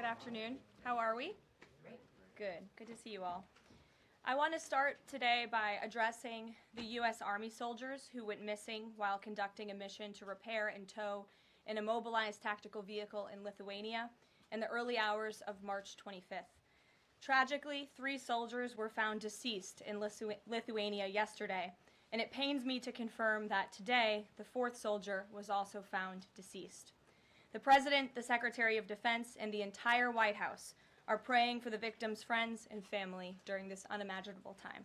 afternoon. How are we? Great. Good. Good to see you all. I want to start today by addressing the U.S. Army soldiers who went missing while conducting a mission to repair and tow an immobilized tactical vehicle in Lithuania in the early hours of March 25th. Tragically, 3 soldiers were found deceased in Lithuania yesterday, and it pains me to confirm that today the 4th soldier was also found deceased. The President, the Secretary of Defense, and the entire White House are praying for the victims' friends and family during this unimaginable time.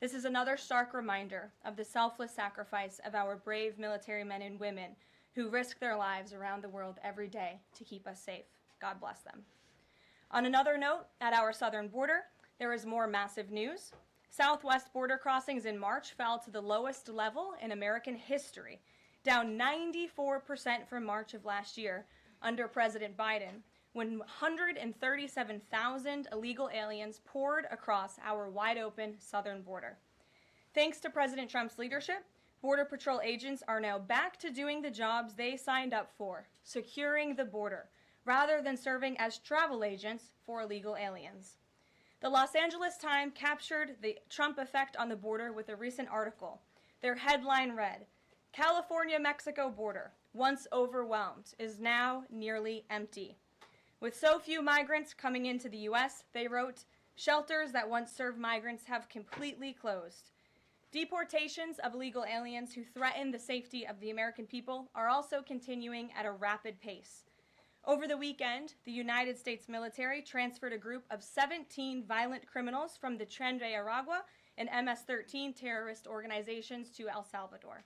This is another stark reminder of the selfless sacrifice of our brave military men and women who risk their lives around the world every day to keep us safe. God bless them. On another note, at our southern border, there is more massive news. Southwest border crossings in March fell to the lowest level in American history, down 94% from March of last year under President Biden, when 137,000 illegal aliens poured across our wide-open southern border. Thanks to President Trump's leadership, Border Patrol agents are now back to doing the jobs they signed up for, securing the border, rather than serving as travel agents for illegal aliens. The Los Angeles Times captured the Trump effect on the border with a recent article. Their headline read, "California-Mexico border, once overwhelmed, is now nearly empty." With so few migrants coming into the U.S., they wrote, "Shelters that once served migrants have completely closed." Deportations of illegal aliens who threaten the safety of the American people are also continuing at a rapid pace. Over the weekend, the United States military transferred a group of 17 violent criminals from the Tren de Aragua and MS-13 terrorist organizations to El Salvador.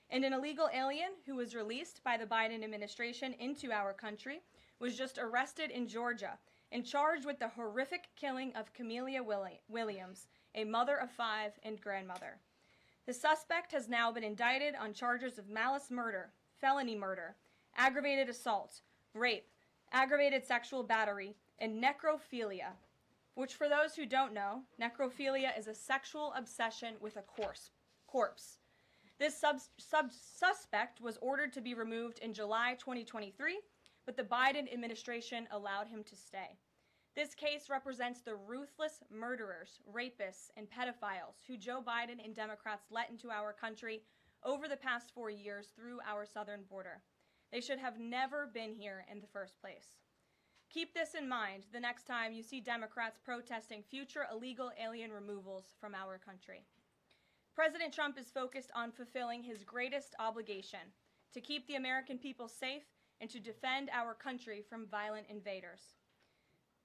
And an illegal alien who was released by the Biden administration into our country was just arrested in Georgia and charged with the horrific killing of Camelia Williams, a mother of 5 and grandmother. The suspect has now been indicted on charges of malice murder, felony murder, aggravated assault, rape, aggravated sexual battery, and necrophilia, which, for those who don't know, necrophilia is a sexual obsession with a corpse. This suspect was ordered to be removed in July 2023, but the Biden administration allowed him to stay. This case represents the ruthless murderers, rapists, and pedophiles who Joe Biden and Democrats let into our country over the past 4 years through our southern border. They should have never been here in the first place. Keep this in mind the next time you see Democrats protesting future illegal alien removals from our country. President Trump is focused on fulfilling his greatest obligation, to keep the American people safe and to defend our country from violent invaders.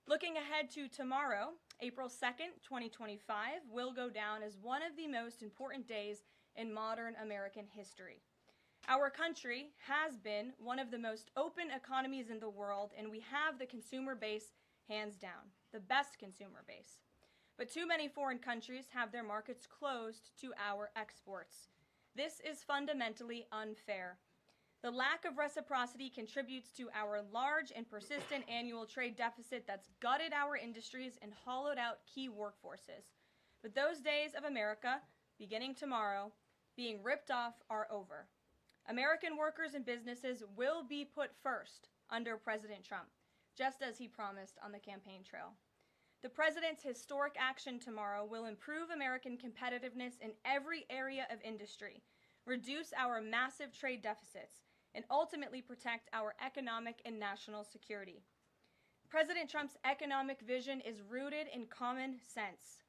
Looking ahead to tomorrow, April 2nd, 2025, will go down as one of the most important days in modern American history. Our country has been one of the most open economies in the world, and we have the consumer base hands down, the best consumer base. But too many foreign countries have their markets closed to our exports. This is fundamentally unfair. The lack of reciprocity contributes to our large and persistent annual trade deficit that's gutted our industries and hollowed out key workforces. But those days of America, beginning tomorrow, being ripped off are over. American workers and businesses will be put first under President Trump, just as he promised on the campaign trail. The President's historic action tomorrow will improve American competitiveness in every area of industry, reduce our massive trade deficits, and ultimately protect our economic and national security. President Trump's economic vision is rooted in common sense.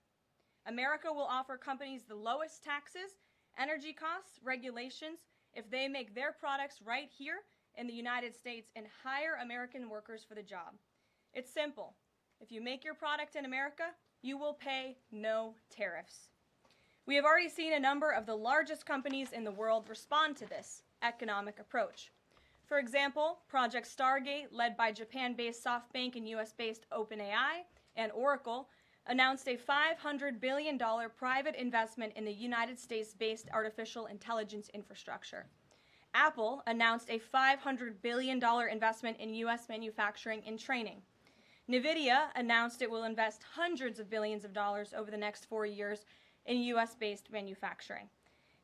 America will offer companies the lowest taxes, energy costs, regulations, if they make their products right here in the United States and hire American workers for the job. It's simple. If you make your product in America, you will pay no tariffs. We have already seen a number of the largest companies in the world respond to this economic approach. For example, Project Stargate, led by Japan-based SoftBank and US-based OpenAI and Oracle, announced a $500 billion private investment in the United States-based artificial intelligence infrastructure. Apple announced a $500 billion investment in U.S. manufacturing and training. NVIDIA announced it will invest hundreds of billions of dollars over the next 4 years in U.S.-based manufacturing.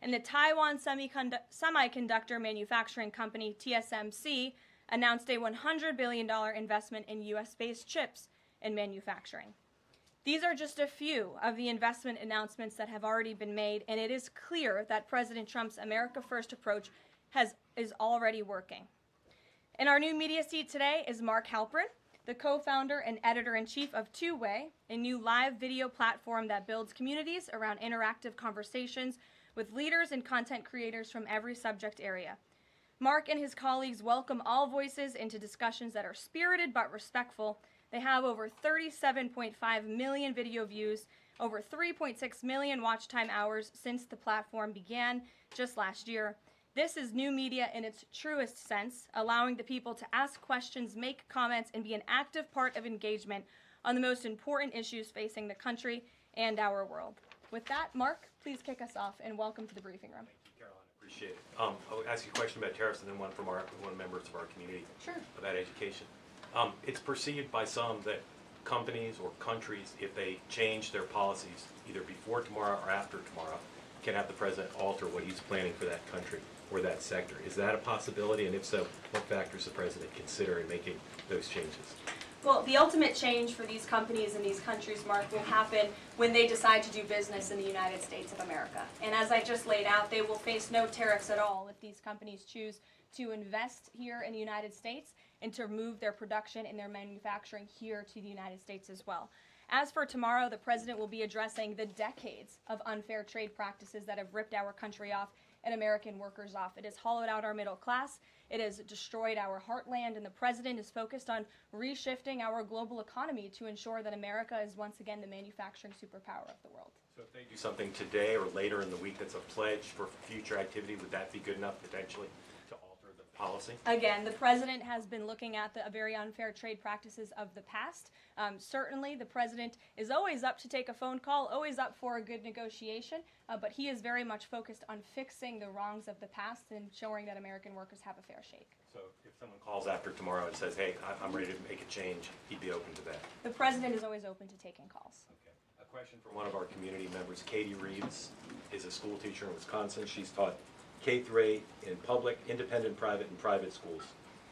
And the Taiwan semiconductor manufacturing company TSMC announced a $100 billion investment in U.S.-based chips and manufacturing. These are just a few of the investment announcements that have already been made, and it is clear that President Trump's America First approach is already working. In our new media seat today is Mark Halperin, the co-founder and editor-in-chief of Two Way, a new live video platform that builds communities around interactive conversations with leaders and content creators from every subject area. Mark and his colleagues welcome all voices into discussions that are spirited but respectful. They have over 37.5 million video views, over 3.6 million watch time hours since the platform began just last year. This is new media in its truest sense, allowing the people to ask questions, make comments, and be an active part of engagement on the most important issues facing the country and our world. With that, Mark, please kick us off, and welcome to the briefing room. Thank you, Karoline. Appreciate it. I'll ask you a question about tariffs and then one from members of our community. Sure. About education. It's perceived by some that companies or countries, if they change their policies either before tomorrow or after tomorrow, can have the president alter what he's planning for that country or that sector. Is that a possibility? And if so, what factors the president consider in making those changes? Well, the ultimate change for these companies and these countries, Mark, will happen when they decide to do business in the United States of America. And as I just laid out, they will face no tariffs at all if these companies choose to invest here in the United States and to move their production and their manufacturing here to the United States as well. As for tomorrow, the president will be addressing the decades of unfair trade practices that have ripped our country off and American workers off. It has hollowed out our middle class. It has destroyed our heartland, and the president is focused on reshifting our global economy to ensure that America is once again the manufacturing superpower of the world. So if they do something today or later in the week that's a pledge for future activity, would that be good enough potentially to alter the policy? Again, the president has been looking at the very unfair trade practices of the past. Certainly, the president is always up to take a phone call, always up for a good negotiation, but he is very much focused on fixing the wrongs of the past and ensuring that American workers have a fair shake. So if someone calls after tomorrow and says, hey, I'm ready to make a change, he'd be open to that? The president is always open to taking calls. Okay. A question from one of our community members. Katie Reeves is a school teacher in Wisconsin. She's taught K through 8 in public, independent, private, and private schools.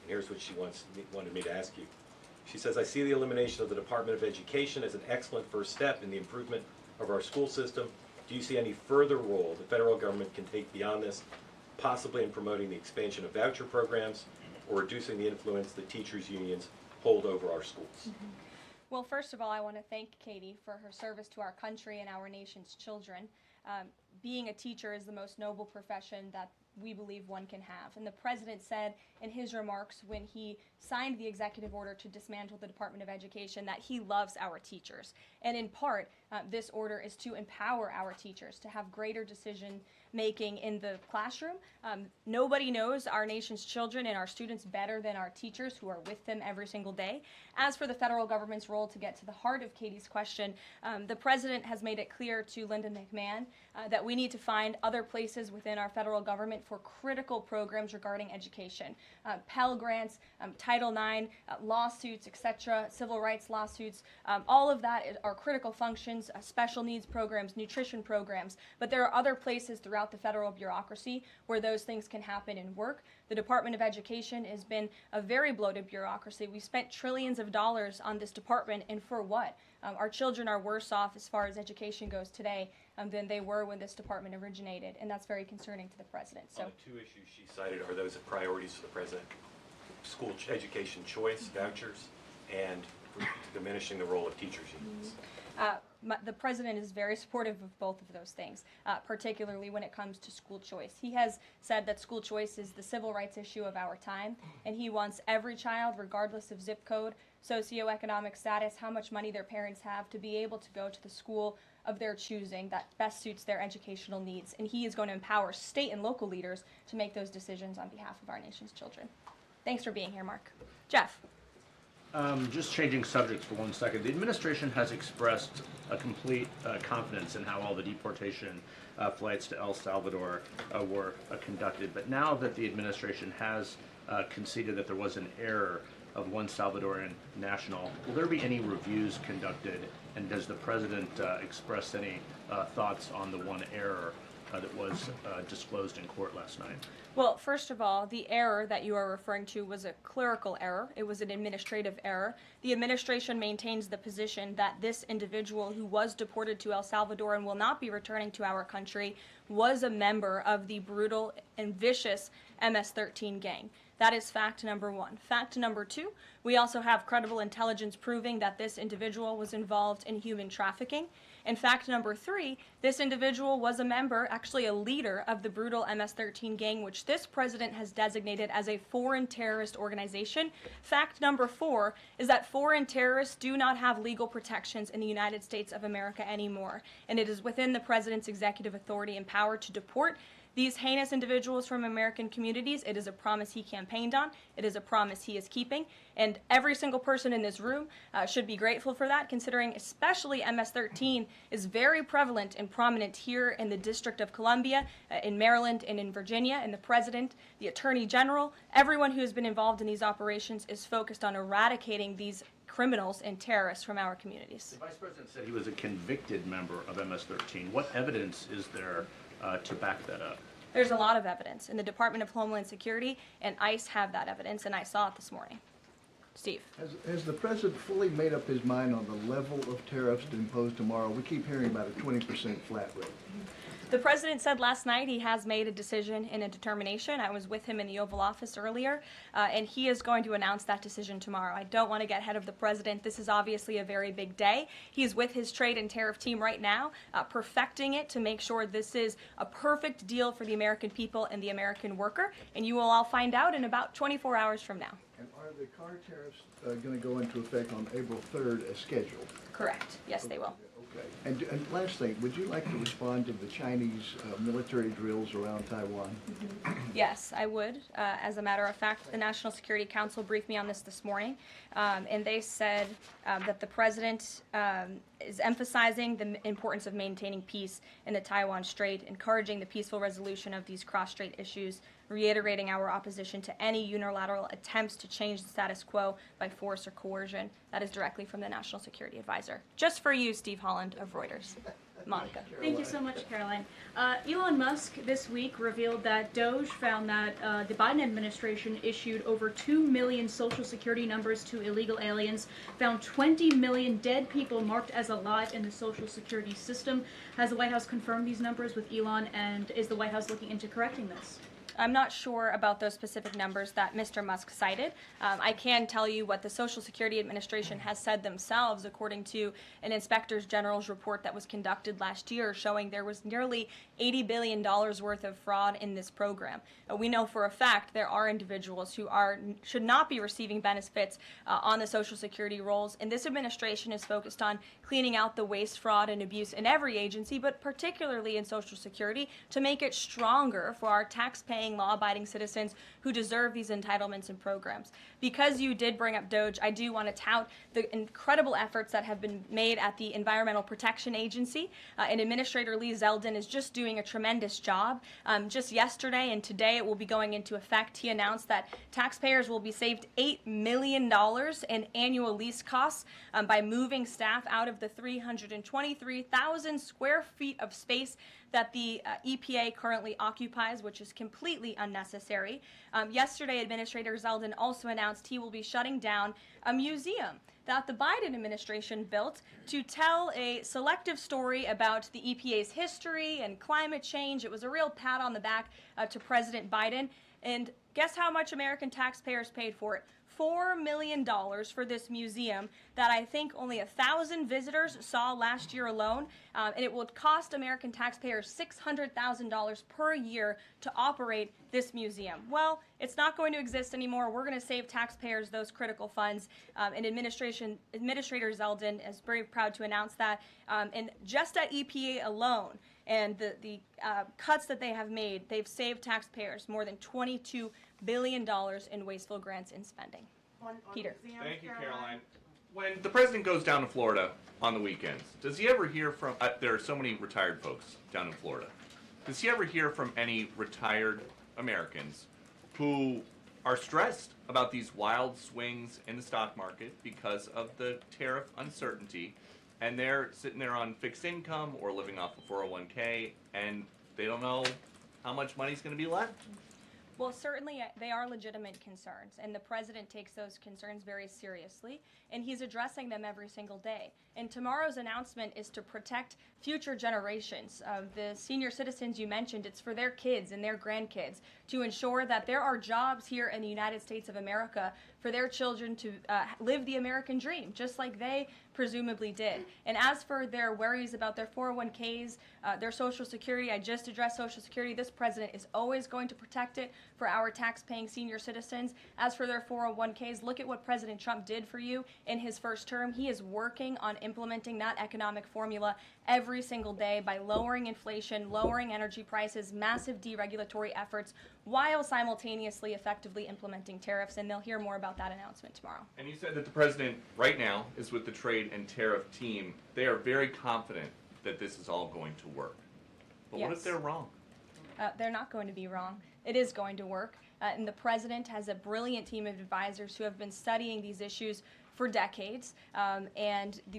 And here's what she wanted me to ask you. She says, I see the elimination of the Department of Education as an excellent first step in the improvement of our school system. Do you see any further role the federal government can take beyond this, possibly in promoting the expansion of voucher programs or reducing the influence that teachers' unions hold over our schools? Mm-hmm. Well, first of all, I want to thank Katie for her service to our country and our nation's children. Being a teacher is the most noble profession that we believe one can have. And the president said in his remarks when he signed the executive order to dismantle the Department of Education that he loves our teachers. And in part, this order is to empower our teachers to have greater decision making in the classroom. Nobody knows our nation's children and our students better than our teachers who are with them every single day. As for the federal government's role, to get to the heart of Katie's question, the president has made it clear to Linda McMahon that we need to find other places within our federal government for critical programs regarding education. Pell Grants, Title IX, lawsuits, etc., civil rights lawsuits, all of that are critical functions, special needs programs, nutrition programs, but there are other places throughout the federal bureaucracy where those things can happen and work. The Department of Education has been a very bloated bureaucracy. We spent trillions of dollars on this department, and for what? Our children are worse off as far as education goes today than they were when this department originated, and that's very concerning to the president. So, the two issues she cited, are those priorities for the president? School education choice, vouchers, and diminishing the role of teachers' unions. The president is very supportive of both of those things, particularly when it comes to school choice. He has said that school choice is the civil rights issue of our time, and he wants every child, regardless of zip code, socioeconomic status, how much money their parents have, to be able to go to the school of their choosing that best suits their educational needs. And he is going to empower state and local leaders to make those decisions on behalf of our nation's children. Thanks for being here, Mark. Jeff. Just changing subjects for 1 second. The administration has expressed a complete confidence in how all the deportation flights to El Salvador were conducted. But now that the administration has conceded that there was an error of one Salvadoran national, will there be any reviews conducted? And does the president express any thoughts on the one error that was disclosed in court last night? Well, first of all, the error that you are referring to was a clerical error. It was an administrative error. The administration maintains the position that this individual who was deported to El Salvador and will not be returning to our country was a member of the brutal and vicious MS-13 gang. That is fact number one. Fact number two, we also have credible intelligence proving that this individual was involved in human trafficking. And fact number three, this individual was a member, actually a leader of the brutal MS-13 gang, which this president has designated as a foreign terrorist organization. Fact number four is that foreign terrorists do not have legal protections in the United States of America anymore, and it is within the president's executive authority and power to deport these heinous individuals from American communities. It is a promise he campaigned on. It is a promise he is keeping. And every single person in this room should be grateful for that, considering especially MS-13 is very prevalent and prominent here in the District of Columbia, in Maryland, and in Virginia. And the president, the attorney general, everyone who has been involved in these operations is focused on eradicating these criminals and terrorists from our communities. The vice president said he was a convicted member of MS-13. What evidence is there to back that up? There's a lot of evidence, and the Department of Homeland Security and ICE have that evidence, and I saw it this morning. Steve. Has the president fully made up his mind on the level of tariffs to impose tomorrow? We keep hearing about a 20% flat rate. The president said last night he has made a decision and a determination. I was with him in the Oval Office earlier, and he is going to announce that decision tomorrow. I don't want to get ahead of the president. This is obviously a very big day. He's with his trade and tariff team right now, perfecting it to make sure this is a perfect deal for the American people and the American worker, and you will all find out in about 24 hours from now. And are the car tariffs going to go into effect on April 3rd as scheduled? Correct. Yes, they will. Okay. And last thing, would you like to respond to the Chinese military drills around Taiwan? Yes, I would. As a matter of fact, the National Security Council briefed me on this morning, and they said that the president is emphasizing the importance of maintaining peace in the Taiwan Strait, encouraging the peaceful resolution of these cross-strait issues, reiterating our opposition to any unilateral attempts to change the status quo by force or coercion. That is directly from the National Security Advisor. Just for you, Steve Holland of Reuters. Monica. Thank you so much, Caroline. Elon Musk this week revealed that Doge found that the Biden administration issued over 2 million Social Security numbers to illegal aliens, found 20 million dead people marked as alive in the Social Security system. Has the White House confirmed these numbers with Elon, and is the White House looking into correcting this? I'm not sure about those specific numbers that Mr. Musk cited. I can tell you what the Social Security Administration has said themselves, according to an Inspector General's report that was conducted last year, showing there was nearly $80 billion worth of fraud in this program. We know for a fact there are individuals who should not be receiving benefits on the Social Security rolls, and this administration is focused on cleaning out the waste, fraud, and abuse in every agency, but particularly in Social Security, to make it stronger for our tax-paying, law-abiding citizens who deserve these entitlements and programs. Because you did bring up Doge, I do want to tout the incredible efforts that have been made at the Environmental Protection Agency, and Administrator Lee Zeldin is just doing a tremendous job. Just yesterday and today it will be going into effect. He announced that taxpayers will be saved $8 million in annual lease costs by moving staff out of the 323,000 square feet of space that the EPA currently occupies, which is completely unnecessary. Yesterday, Administrator Zeldin also announced he will be shutting down a museum that the Biden administration built to tell a selective story about the EPA's history and climate change. It was a real pat on the back to President Biden. And guess how much American taxpayers paid for it? $4 million for this museum that I think only 1,000 visitors saw last year alone, and it would cost American taxpayers $600,000 per year to operate this museum. Well, it's not going to exist anymore. We're going to save taxpayers those critical funds, and Administrator Zeldin is very proud to announce that. And just at EPA alone, and the cuts that they have made, they've saved taxpayers more than $22 billion in wasteful grants and spending. Peter. Thank you, Caroline. When the president goes down to Florida on the weekends, does he ever hear from, there are so many retired folks down in Florida, does he ever hear from any retired Americans who are stressed about these wild swings in the stock market because of the tariff uncertainty, and they're sitting there on fixed income or living off a 401k, and they don't know how much money's going to be left. Well, certainly they are legitimate concerns, and the president takes those concerns very seriously, and he's addressing them every single day. And tomorrow's announcement is to protect future generations of the senior citizens you mentioned. It's for their kids and their grandkids to ensure that there are jobs here in the United States of America for their children to live the American dream, just like they presumably did. And as for their worries about their 401ks, their Social Security, I just addressed Social Security. This president is always going to protect it for our tax-paying senior citizens. As for their 401ks, look at what President Trump did for you in his first term. He is working on implementing that economic formula every single day by lowering inflation, lowering energy prices, massive deregulatory efforts, while simultaneously effectively implementing tariffs, and they'll hear more about that announcement tomorrow. And you said that the president right now is with the trade and tariff team. They are very confident that this is all going to work. But what if Yes. they're wrong? They're not going to be wrong. It is going to work. And the president has a brilliant team of advisors who have been studying these issues for decades.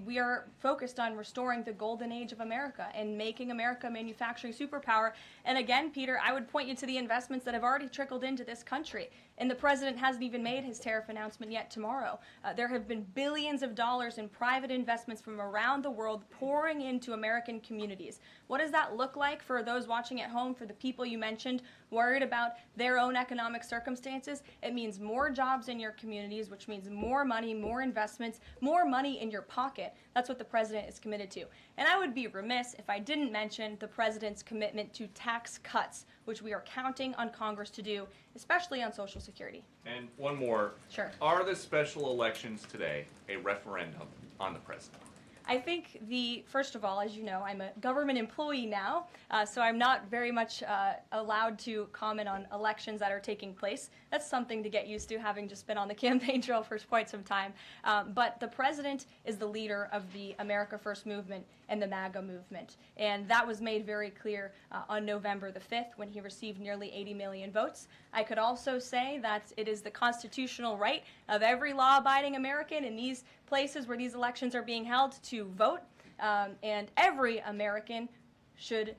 We are focused on restoring the golden age of America and making America a manufacturing superpower. And again, Peter, I would point you to the investments that have already trickled into this country. And the president hasn't even made his tariff announcement yet tomorrow. There have been billions of dollars in private investments from around the world pouring into American communities. What does that look like for those watching at home, for the people you mentioned worried about their own economic circumstances? It means more jobs in your communities, which means more money, more investments, more money in your pocket. That's what the president is committed to. And I would be remiss if I didn't mention the president's commitment to tax cuts, which we are counting on Congress to do, especially on Social Security. And one more. Sure. Are the special elections today a referendum on the president? I think first of all, as you know, I'm a government employee now, so I'm not very much allowed to comment on elections that are taking place. That's something to get used to, having just been on the campaign trail for quite some time. But the president is the leader of the America First movement and the MAGA movement. And that was made very clear on November the 5th when he received nearly 80 million votes. I could also say that it is the constitutional right of every law-abiding American in these places where these elections are being held to vote, and every American should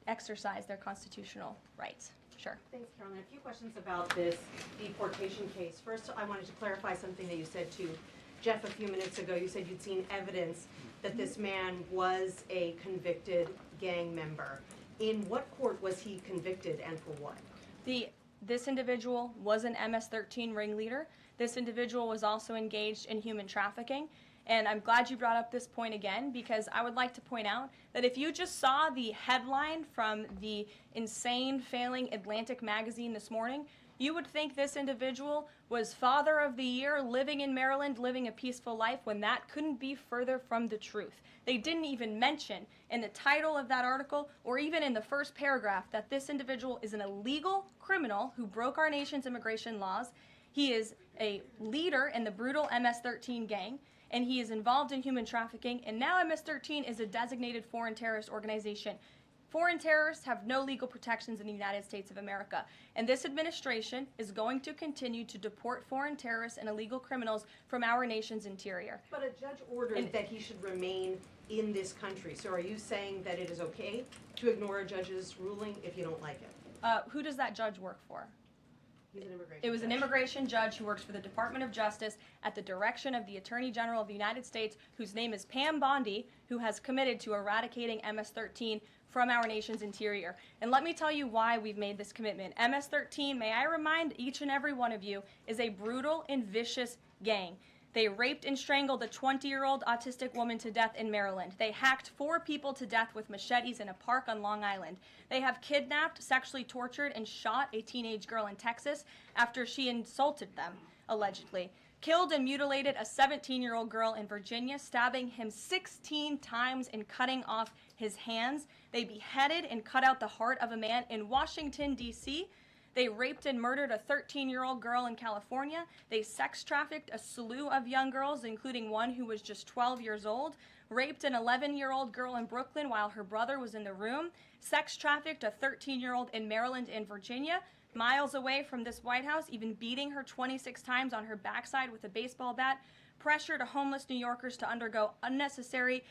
exercise their constitutional rights. Sure. Thanks, Karoline. A few questions about this deportation case. First, I wanted to clarify something that you said to Jeff a few minutes ago. You said you'd seen evidence that this man was a convicted gang member. In what court was he convicted and for what? This individual was an MS-13 ringleader. This individual was also engaged in human trafficking. And I'm glad you brought up this point again, because I would like to point out that if you just saw the headline from the insane, failing Atlantic magazine this morning, you would think this individual was Father of the Year, living in Maryland, living a peaceful life, when that couldn't be further from the truth. They didn't even mention in the title of that article, or even in the first paragraph, that this individual is an illegal criminal who broke our nation's immigration laws. He is a leader in the brutal MS-13 gang, and he is involved in human trafficking, and now MS-13 is a designated foreign terrorist organization. Foreign terrorists have no legal protections in the United States of America, and this administration is going to continue to deport foreign terrorists and illegal criminals from our nation's interior. But a judge ordered that he should remain in this country. So are you saying that it is okay to ignore a judge's ruling if you don't like it? Who does that judge work for? He's an immigration It was an judge. immigration judge who works for the Department of Justice at the direction of the Attorney General of the United States, whose name is Pam Bondi, who has committed to eradicating MS-13 from our nation's interior. And let me tell you why we've made this commitment. MS-13, may I remind each and every one of you, is a brutal and vicious gang. They raped and strangled a 20-year-old autistic woman to death in Maryland. They hacked 4 people to death with machetes in a park on Long Island. They have kidnapped, sexually tortured, and shot a teenage girl in Texas after she insulted them, allegedly. Killed and mutilated a 17-year-old girl in Virginia, stabbing him 16 times and cutting off his hands. They beheaded and cut out the heart of a man in Washington, D.C. They raped and murdered a 13-year-old girl in California. They sex trafficked a slew of young girls, including one who was just 12 years old. Raped an 11-year-old girl in Brooklyn while her brother was in the room. Sex trafficked a 13-year-old in Maryland and Virginia, miles away from this White House, even beating her 26 times on her backside with a baseball bat. Pressured homeless New Yorkers to undergo unnecessary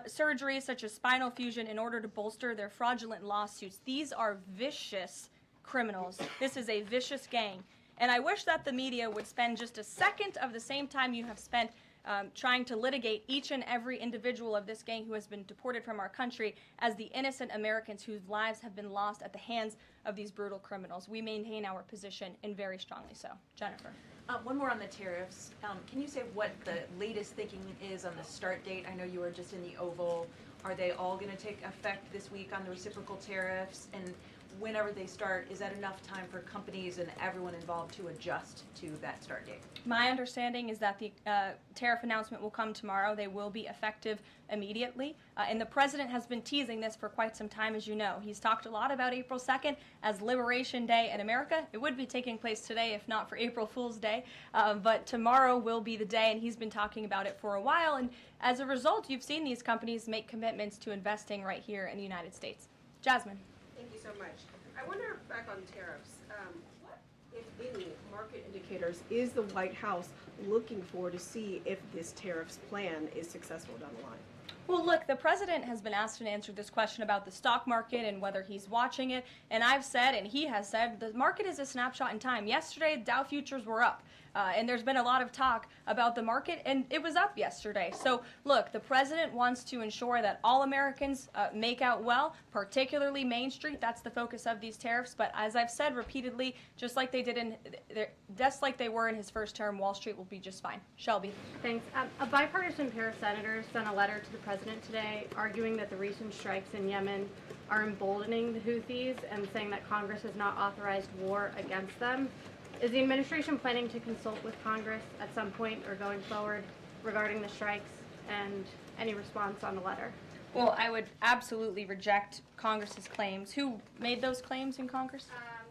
surgeries such as spinal fusion in order to bolster their fraudulent lawsuits. These are vicious criminals. This is a vicious gang. And I wish that the media would spend just a second of the same time you have spent trying to litigate each and every individual of this gang who has been deported from our country as the innocent Americans whose lives have been lost at the hands of these brutal criminals. We maintain our position, and very strongly so. Jennifer. One more on the tariffs. Can you say what the latest thinking is on the start date? I know you were just in the Oval. Are they all going to take effect this week on the reciprocal tariffs? And whenever they start, is that enough time for companies and everyone involved to adjust to that start date? My understanding is that the tariff announcement will come tomorrow. They will be effective immediately. And the president has been teasing this for quite some time, as you know. He's talked a lot about April 2nd as Liberation Day in America. It would be taking place today if not for April Fool's Day. But tomorrow will be the day, and he's been talking about it for a while. And as a result, you've seen these companies make commitments to investing right here in the United States. Jasmine. Thank you so much. I wonder, back on tariffs, what, if any, market indicators is the White House looking for to see if this tariffs plan is successful down the line? Well, look, the president has been asked and answered this question about the stock market and whether he's watching it. And I've said, and he has said, the market is a snapshot in time. Yesterday, Dow futures were up. And there's been a lot of talk about the market, and it was up yesterday. So, look, the president wants to ensure that all Americans make out well, particularly Main Street. That's the focus of these tariffs. But as I've said repeatedly, just like they were in his first term, Wall Street will be just fine. Shelby. Thanks. A bipartisan pair of senators sent a letter to the president today arguing that the recent strikes in Yemen are emboldening the Houthis and saying that Congress has not authorized war against them. Is the administration planning to consult with Congress at some point or going forward regarding the strikes, and any response on the letter? Well, I would absolutely reject Congress's claims. Who made those claims in Congress?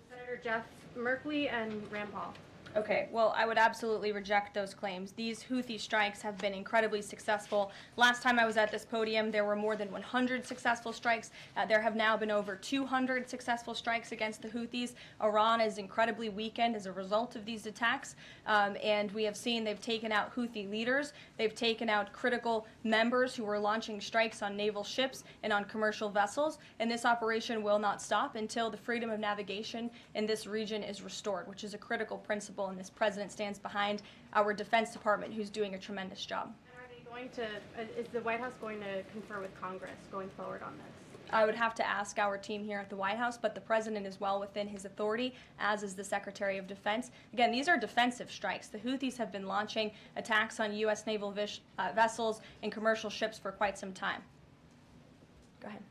Senator Jeff Merkley and Rand Paul. Okay, well, I would absolutely reject those claims. These Houthi strikes have been incredibly successful. Last time I was at this podium, there were more than 100 successful strikes. There have now been over 200 successful strikes against the Houthis. Iran is incredibly weakened as a result of these attacks, and we have seen they've taken out Houthi leaders. They've taken out critical members who were launching strikes on naval ships and on commercial vessels, and this operation will not stop until the freedom of navigation in this region is restored, which is a critical principle. And this president stands behind our Defense Department, who's doing a tremendous job. And are they going to, is the White House going to confer with Congress going forward on this? I would have to ask our team here at the White House, but the president is well within his authority, as is the Secretary of Defense. Again, these are defensive strikes. The Houthis have been launching attacks on U.S. naval vessels and commercial ships for quite some time. Go ahead.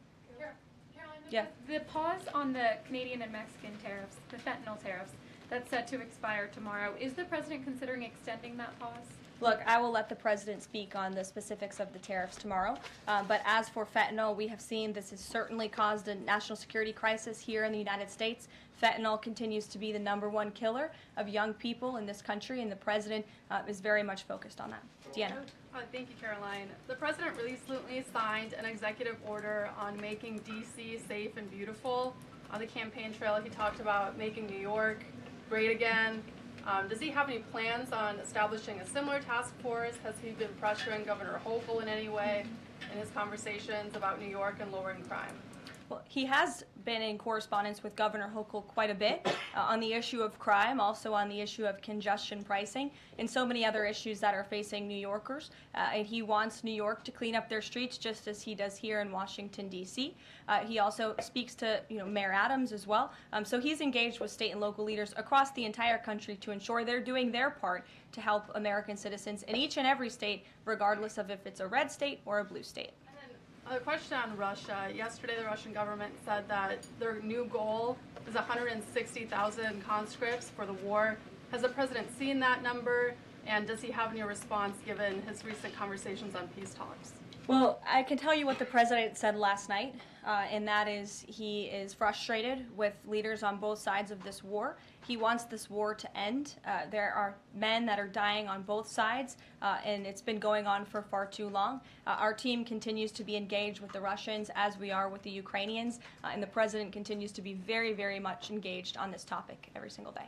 Karoline, Yeah. The pause on the Canadian and Mexican tariffs, the fentanyl tariffs, that's set to expire tomorrow. Is the president considering extending that pause? Look, I will let the president speak on the specifics of the tariffs tomorrow. But as for fentanyl, we have seen this has certainly caused a national security crisis here in the United States. Fentanyl continues to be the #1 killer of young people in this country, and the president is very much focused on that. Deanna. Thank you, Caroline. The president recently signed an executive order on making D.C. safe and beautiful. On the campaign trail, he talked about making New York great again. Does he have any plans on establishing a similar task force? Has he been pressuring Governor Hochul in any way in his conversations about New York and lowering crime? Well, he has been in correspondence with Governor Hochul quite a bit on the issue of crime, also on the issue of congestion pricing, and so many other issues that are facing New Yorkers. And he wants New York to clean up their streets just as he does here in Washington, D.C. He also speaks to Mayor Adams as well. So he's engaged with state and local leaders across the entire country to ensure they're doing their part to help American citizens in each and every state, regardless of if it's a red state or a blue state. A question on Russia. Yesterday, the Russian government said that their new goal is 160,000 conscripts for the war. Has the president seen that number, and does he have any response given his recent conversations on peace talks? Well, I can tell you what the president said last night, and that is he is frustrated with leaders on both sides of this war. He wants this war to end. There are men that are dying on both sides, and it's been going on for far too long. Our team continues to be engaged with the Russians as we are with the Ukrainians, and the president continues to be very, very much engaged on this topic every single day.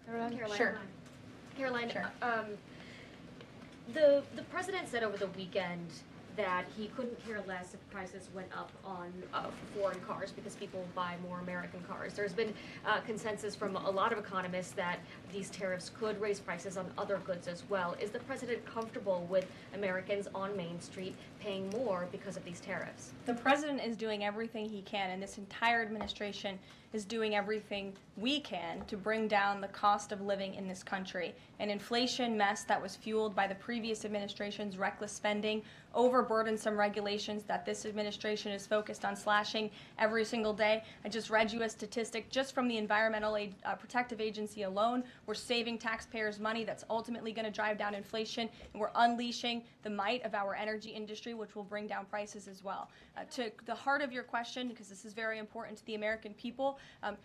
Caroline? Sure. Caroline, Sure. The president said over the weekend that he couldn't care less if prices went up on foreign cars because people buy more American cars. There's been consensus from a lot of economists that these tariffs could raise prices on other goods as well. Is the president comfortable with Americans on Main Street paying more because of these tariffs? The president is doing everything he can, and this entire administration is doing everything we can to bring down the cost of living in this country. An inflation mess that was fueled by the previous administration's reckless spending, overburdensome regulations that this administration is focused on slashing every single day. I just read you a statistic just from the Environmental Protective Agency alone. We're saving taxpayers money that's ultimately going to drive down inflation, and we're unleashing the might of our energy industry, which will bring down prices as well. To the heart of your question, because this is very important to the American people,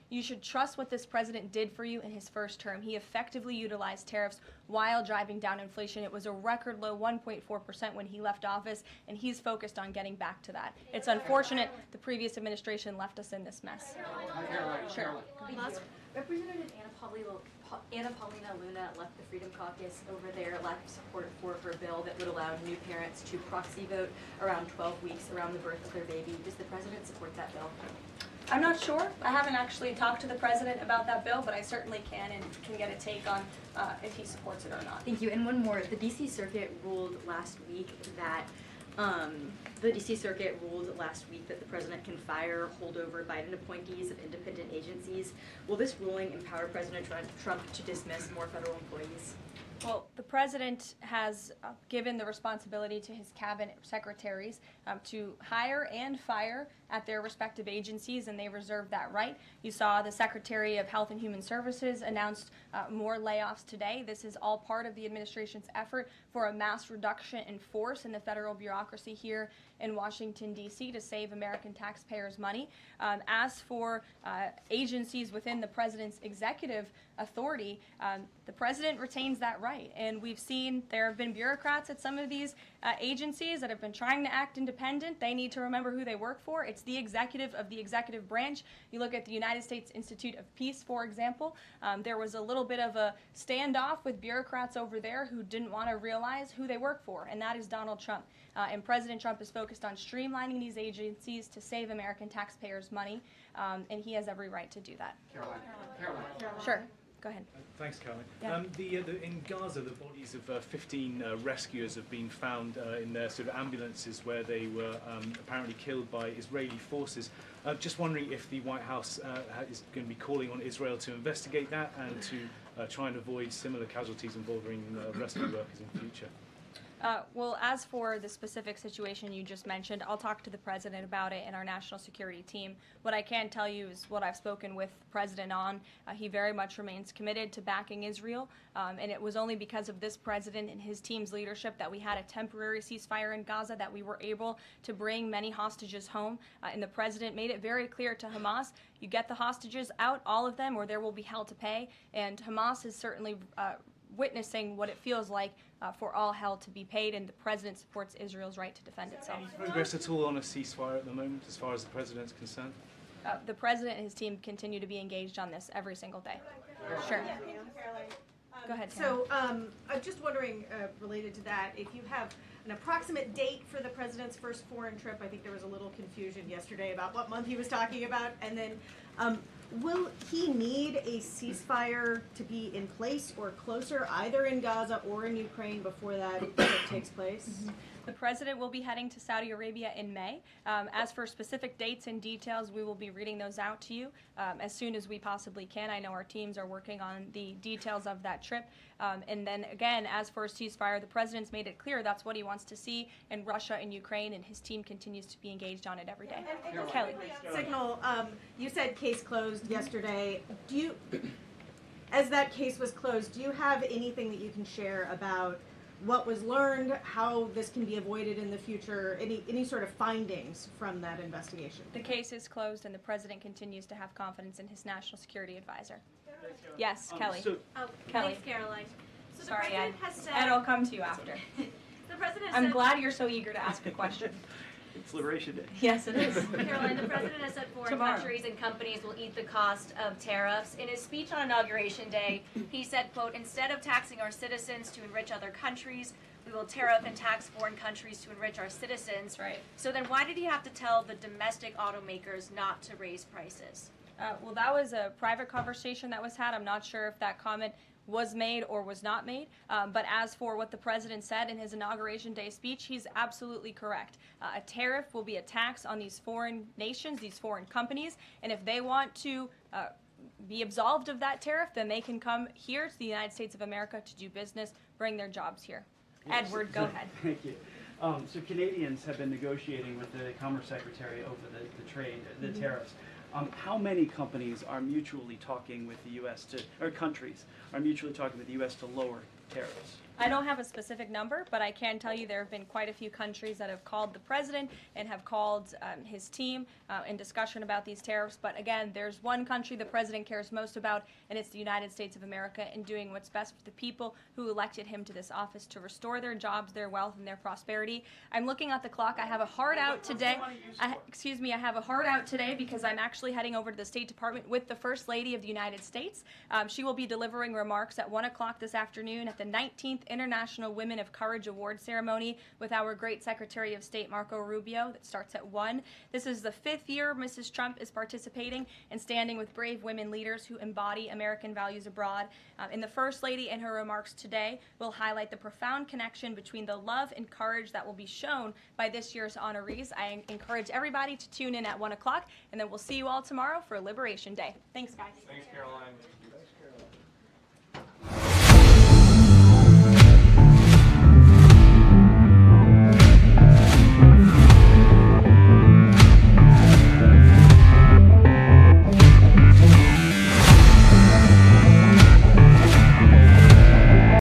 you should trust what this president did for you in his first term. He effectively utilized tariffs while driving down inflation. It was a record low 1.4% when he left office, and he's focused on getting back to that. It's unfortunate the previous administration left us in this mess. Sure. Representative Anna Paulina Luna left the Freedom Caucus over their lack of support for her bill that would allow new parents to proxy vote around 12 weeks around the birth of their baby. Does the president support that bill? I'm not sure. I haven't actually talked to the president about that bill, but I certainly can and can get a take on if he supports it or not. Thank you. And one more. The D.C. Circuit ruled last week that the president can fire holdover Biden appointees of independent agencies. Will this ruling empower President Trump to dismiss more federal employees? Well, the president has given the responsibility to his cabinet secretaries to hire and fire at their respective agencies, and they reserve that right. You saw the Secretary of Health and Human Services announced more layoffs today. This is all part of the administration's effort for a mass reduction in force in the federal bureaucracy here in Washington, D.C. to save American taxpayers money. As for agencies within the president's executive authority, the president retains that right. And we've seen there have been bureaucrats at some of these agencies that have been trying to act independent. They need to remember who they work for. It's the executive of the executive branch. You look at the United States Institute of Peace, for example. There was a little bit of a standoff with bureaucrats over there who didn't want to realize who they work for, and that is Donald Trump. And President Trump is focused on streamlining these agencies to save American taxpayers money, and he has every right to do that. Caroline. Sure. Go ahead. Thanks, Caroline. Yeah. In Gaza, the bodies of 15 rescuers have been found in their sort of ambulances where they were apparently killed by Israeli forces. Just wondering if the White House is going to be calling on Israel to investigate that and to try and avoid similar casualties involving rescue workers in the future. Well, as for the specific situation you just mentioned, I'll talk to the president about it and our national security team. What I can tell you is what I've spoken with the president on. He very much remains committed to backing Israel, and it was only because of this president and his team's leadership that we had a temporary ceasefire in Gaza, that we were able to bring many hostages home. And the president made it very clear to Hamas, you get the hostages out, all of them, or there will be hell to pay. And Hamas is certainly witnessing what it feels like for all hell to be paid, and the president supports Israel's right to defend itself. Any progress at all on a ceasefire at the moment, as far as the president's concerned? The president and his team continue to be engaged on this every single day. Sure. Go ahead, Tim. So I'm just wondering, related to that, if you have an approximate date for the president's first foreign trip. I think there was a little confusion yesterday about what month he was talking about. And then will he need a ceasefire to be in place or closer, either in Gaza or in Ukraine, before that trip takes place? Mm-hmm. The president will be heading to Saudi Arabia in May. As for specific dates and details, we will be reading those out to you as soon as we possibly can. I know our teams are working on the details of that trip. And then again, as for a ceasefire, the president's made it clear that's what he wants to see in Russia and Ukraine, and his team continues to be engaged on it every day. And Kelly. Signal, you said case closed yesterday. As that case was closed, do you have anything that you can share about what was learned, how this can be avoided in the future, any sort of findings from that investigation? The case is closed, and the president continues to have confidence in his national security advisor. Yes, Kelly. Kelly. Thanks, Karoline. So Sorry, the president Ed. has said... Ed, I'll come to you after. The president I'm said... glad you're so eager to ask a question. It's Liberation Day. Yes, it is. Caroline, the president has said foreign Tomorrow. countries and companies will eat the cost of tariffs. In his speech on Inauguration Day, he said, quote, instead of taxing our citizens to enrich other countries, we will tariff and tax foreign countries to enrich our citizens. Right. So then why did he have to tell the domestic automakers not to raise prices? Well, that was a private conversation that was had. I'm not sure if that comment was made or was not made. But as for what the president said in his Inauguration Day speech, he's absolutely correct. A tariff will be a tax on these foreign nations, these foreign companies, and if they want to be absolved of that tariff, then they can come here to the United States of America to do business, bring their jobs here. Yes. Edward, go ahead. Thank you. So Canadians have been negotiating with the Commerce Secretary over the trade, the tariffs. How many companies are mutually talking with the U.S. or countries are mutually talking with the U.S. to lower tariffs? I don't have a specific number, but I can tell you there have been quite a few countries that have called the president and have called his team in discussion about these tariffs. But again, there's one country the president cares most about, and it's the United States of America, and doing what's best for the people who elected him to this office to restore their jobs, their wealth, and their prosperity. I'm looking at the clock. I have a hard out today. I have a hard out today because I'm actually heading over to the State Department with the First Lady of the United States. She will be delivering remarks at 1 o'clock this afternoon at the 19th International Women of Courage Award ceremony with our great Secretary of State Marco Rubio that starts at 1. This is the 5th year Mrs. Trump is participating and standing with brave women leaders who embody American values abroad. And the First Lady in her remarks today will highlight the profound connection between the love and courage that will be shown by this year's honorees. I encourage everybody to tune in at 1 o'clock, and then we'll see you all tomorrow for Liberation Day. Thanks, guys. Thanks, Caroline.